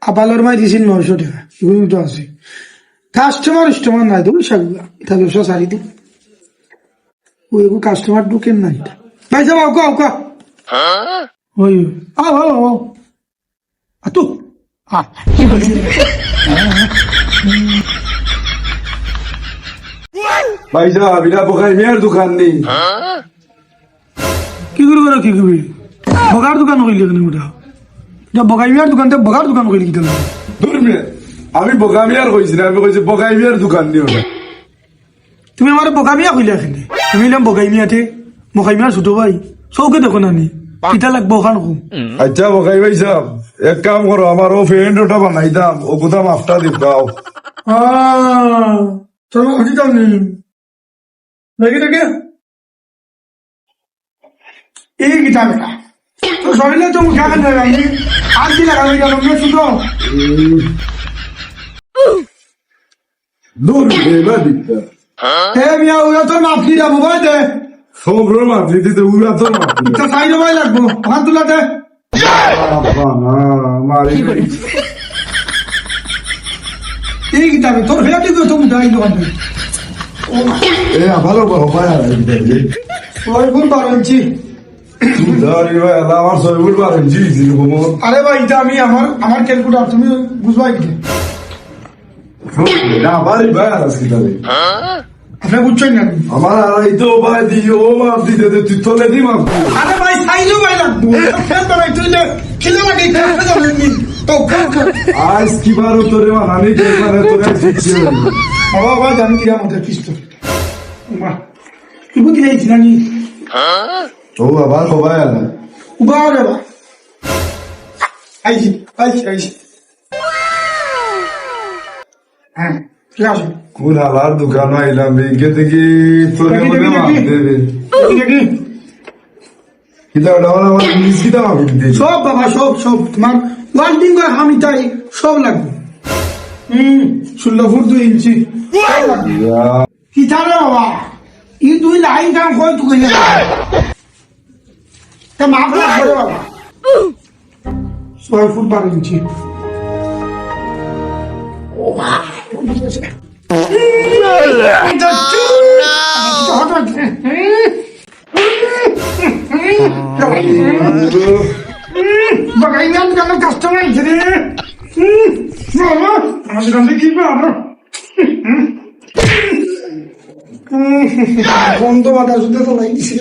আপালোর মাই দিছি 900 টাকা এগুলো তো আছে কাস্টমার নাই তো সাগুলা এটা ব্যবসা সারি দিন ওই কাস্টমার ঢুকেন না এটা ভাই যাও আও ওই আও আতু ভাই সাহেব এটা বোকাই মেয়ের দোকান নেই কি করবো কি করবি বগার দোকান কইলি কেন ওটা এটা বগাই মিয়ার দোকান তো বগার দোকান কইলি কি তাহলে দূর মেয়ে আমি বোকা মিয়ার কইছি না আমি কইছি বোকাই মিয়ার দোকান নিও না তুমি আমার বগা মিয়া কইলে এখানে আমি এলাম বগাই মিয়াতে বগাই মিয়ার ছোট ভাই চৌকে দেখো না নি কিতা লাগবো ওখান কো আচ্ছা বোকাই ভাই সাহেব এক কাম করো আমার ও ফ্রেন্ড ওটা বানাই দাম ও কোথাও মাফটা দিব দাও চলো হাঁটি যাও নি দেখে দেখে এই গীতা বেটা তো শরীরে তো মুখে আগে দেয় আর কি লাগাবে গেল মেয়ে শুধু দূর এবার দিতে হে মিয়া ওরা তোর মাফি যাবো ভাই দে সব মাফ দিতে উড়া তো মাফ তো সাইডে ভাই লাগবো হাত তুলা দে মারি এই গীতা বে তোর হেয়া দিকে তো মুদাই দোকান এ ভালো ভাই ওই গুণ 12 ইঞ্চি দাঁড়ি ভাই আমার সবুল পারেন জি জি আরে ভাই এটা আমি আমার ক্যালকুলেটর তুমি বুঝবাই কি না বাড়ি ভাই আজকে তাহলে আপনি বুঝছেন না আমার আর এই তো ভাই দিও ও মাফ দিতে তুই তোলে দি মাফ আরে ভাই সাইজও ভাই লাগবো ফের তো তুই খেলে লাগে খেলে যাবেন নি তো আজ কি বার তোরে মানানি কে মানে তোরে দিচ্ছি বাবা ভাই জানি কি আমাদের পিস্তল মা ইবো কি নাই জানি ও আবার ভাই উবা রে বা আইজি হ্যাঁ ঠিক আছে কোন আলার দোকান আইলাম ব্যাংকে থেকে তোরে মনে মাফ দেবে দেখি কিটা ওটা আমার ইংলিশ কিটা মাফ দিতে সব বাবা সব তোমার ওয়ার্ডিং করে আমি তাই সব লাগবে 16 ফুট 2 ইঞ্চি কি জানো বাবা এই 2 লাইন কাম কই তুই গেলে তা মাপ লাগবে বাবা 6 ফুট 12 ইঞ্চি ও মা Bagaimana kalau customer jadi? Masih nanti gimana? Konto ada sudah tuh lagi sih.